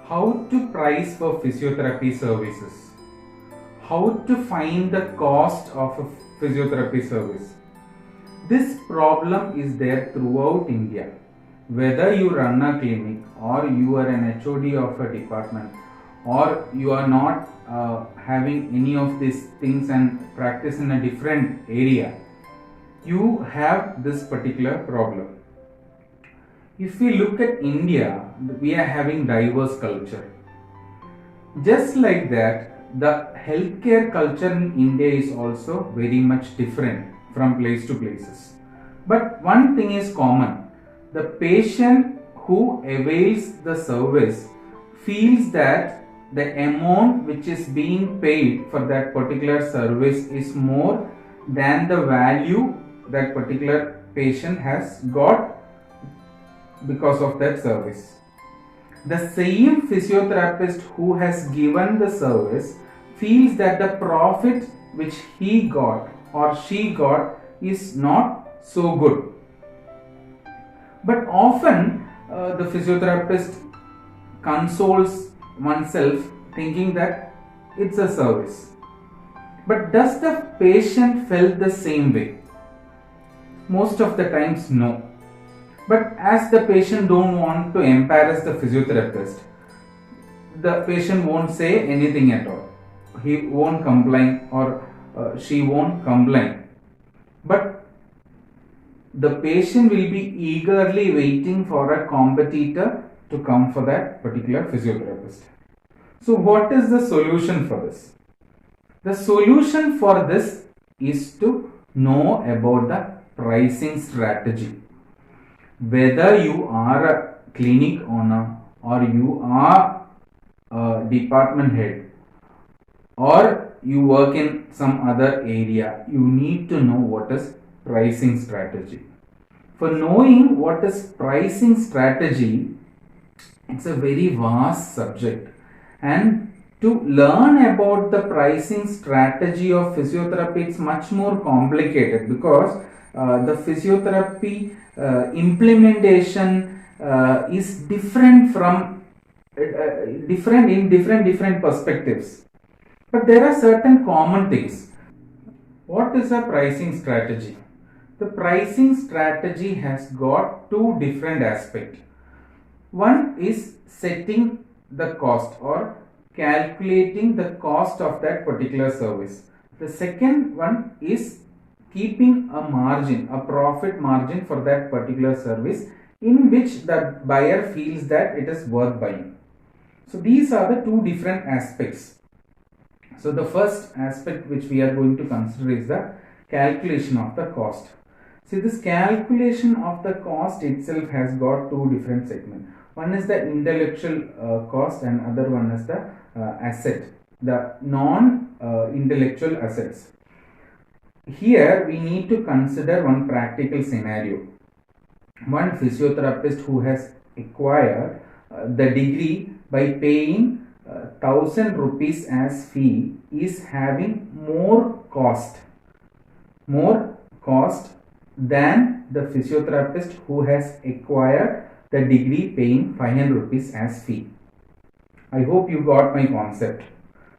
How to price for physiotherapy services? How to find the cost of a physiotherapy service? This problem is there throughout India. Whether you run a clinic or you are an HOD of a department or you are not having any of these things and practice in a different area, you have this particular problem. If we look at India, we are having diverse culture. Just like that, the healthcare culture in India is also very much different from place to places. But one thing is common. The patient who avails the service feels that the amount which is being paid for that particular service is more than the value that particular patient has got because of that service. The same physiotherapist who has given the service feels that the profit which he got or she got is not so good. But often the physiotherapist consoles oneself thinking that it's a service. But does the patient feel the same way? Most of the times no. But as the patient don't want to embarrass the physiotherapist, the patient won't say anything at all. He won't complain or she won't complain. But the patient will be eagerly waiting for a competitor to come for that particular physiotherapist. So what is the solution for this? The solution for this is to know about the pricing strategy. Whether you are a clinic owner or you are a department head or you work in some other area, you need to know what is pricing strategy. For knowing what is pricing strategy, it's a very vast subject, and to learn about the pricing strategy of physiotherapy, it's much more complicated because the physiotherapy implementation is different from different in different perspectives. But there are certain common things. What is a pricing strategy? The pricing strategy has got two different aspects. One is setting the cost or calculating the cost of that particular service. The second one is keeping a margin, a profit margin for that particular service in which the buyer feels that it is worth buying. So these are the two different aspects. So the first aspect which we are going to consider is the calculation of the cost. See, this calculation of the cost itself has got two different segments. One is the intellectual cost and other one is the asset, the non-intellectual assets. Here we need to consider one practical scenario. One physiotherapist who has acquired the degree by paying 1000 rupees as fee is having more cost than the physiotherapist who has acquired the degree paying 500 rupees as fee. I hope you got my concept.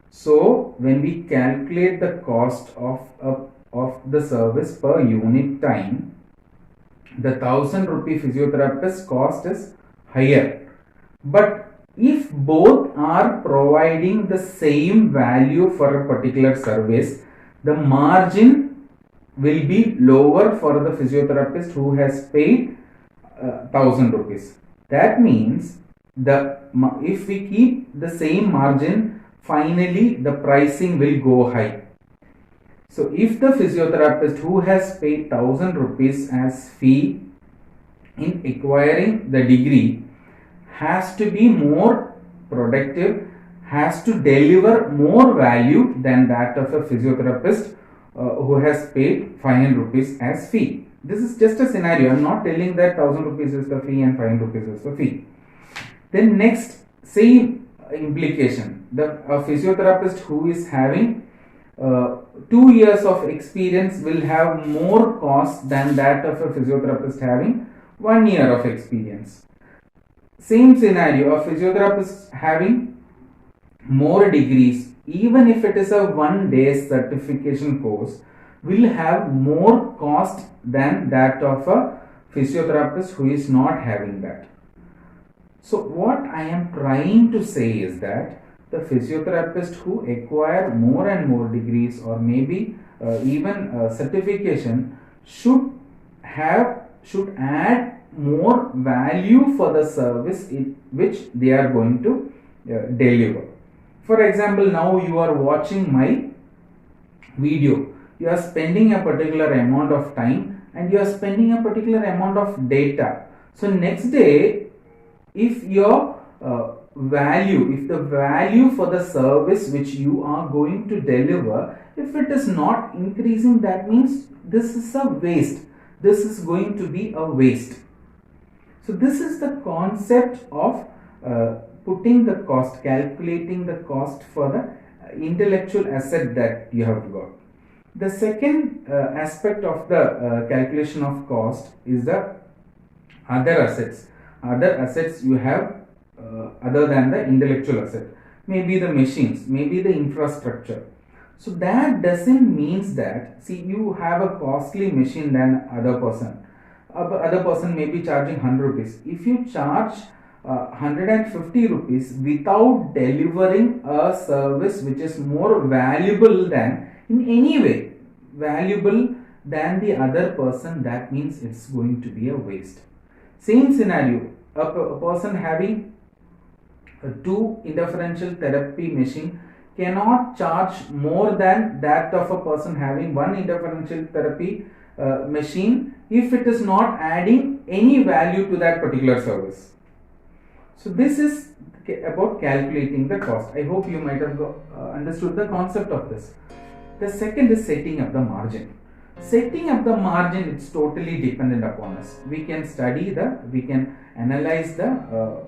So when we calculate the cost of the service per unit time, the 1000 rupee physiotherapist cost is higher. But if both are providing the same value for a particular service, the margin will be lower for the physiotherapist who has paid 1000 rupees. That means if we keep the same margin, finally the pricing will go high. So if the physiotherapist who has paid 1000 rupees as fee in acquiring the degree has to be more productive, has to deliver more value than that of a physiotherapist who has paid 500 rupees as fee. This is just a scenario. I am not telling that 1000 rupees is the fee and 500 rupees is the fee. Then next, same implication. A physiotherapist who is having 2 years of experience will have more cost than that of a physiotherapist having 1 year of experience. Same scenario, a physiotherapist having more degrees, even if it is a 1 day certification course, will have more cost than that of a physiotherapist who is not having that. So what I am trying to say is that the physiotherapist who acquire more and more degrees, or maybe even certification, should add more value for the service which they are going to deliver. For example, now you are watching my video, you are spending a particular amount of time and you are spending a particular amount of data. So next day, if your if the value for the service which you are going to deliver, if it is not increasing, that means this is a waste. This is going to be a waste. So this is the concept of putting the cost, calculating the cost for the intellectual asset that you have got. The second aspect of the calculation of cost is the other assets. Other assets you have other than the intellectual asset, maybe the machines, maybe the infrastructure. So that doesn't means that, see, you have a costly machine than other person may be charging 100 rupees. If you charge 150 rupees without delivering a service which is more valuable than, in any way valuable than the other person, that means it's going to be a waste. Same scenario, a person having two interferential therapy machine cannot charge more than that of a person having one interferential therapy machine if it is not adding any value to that particular service. So this is about calculating the cost. I hope you might have understood the concept of this. The second is setting up the margin. Setting up the margin, it's totally dependent upon us. We can analyze the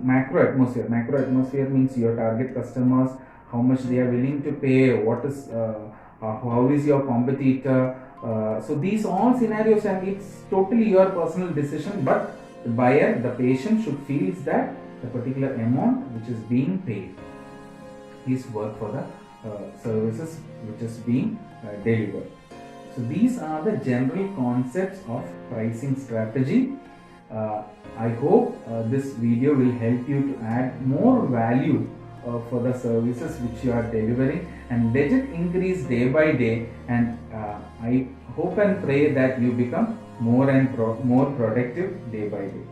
macro atmosphere. Macro atmosphere means your target customers, how much they are willing to pay, what is how is your competitor. So these all scenarios, and it's totally your personal decision, but the buyer, the patient should feel is that the particular amount which is being paid is worth for the services which is being delivered. So these are the general concepts of pricing strategy. I hope this video will help you to add more value for the services which you are delivering, and let it increase day by day, and I hope and pray that you become more and more productive day by day.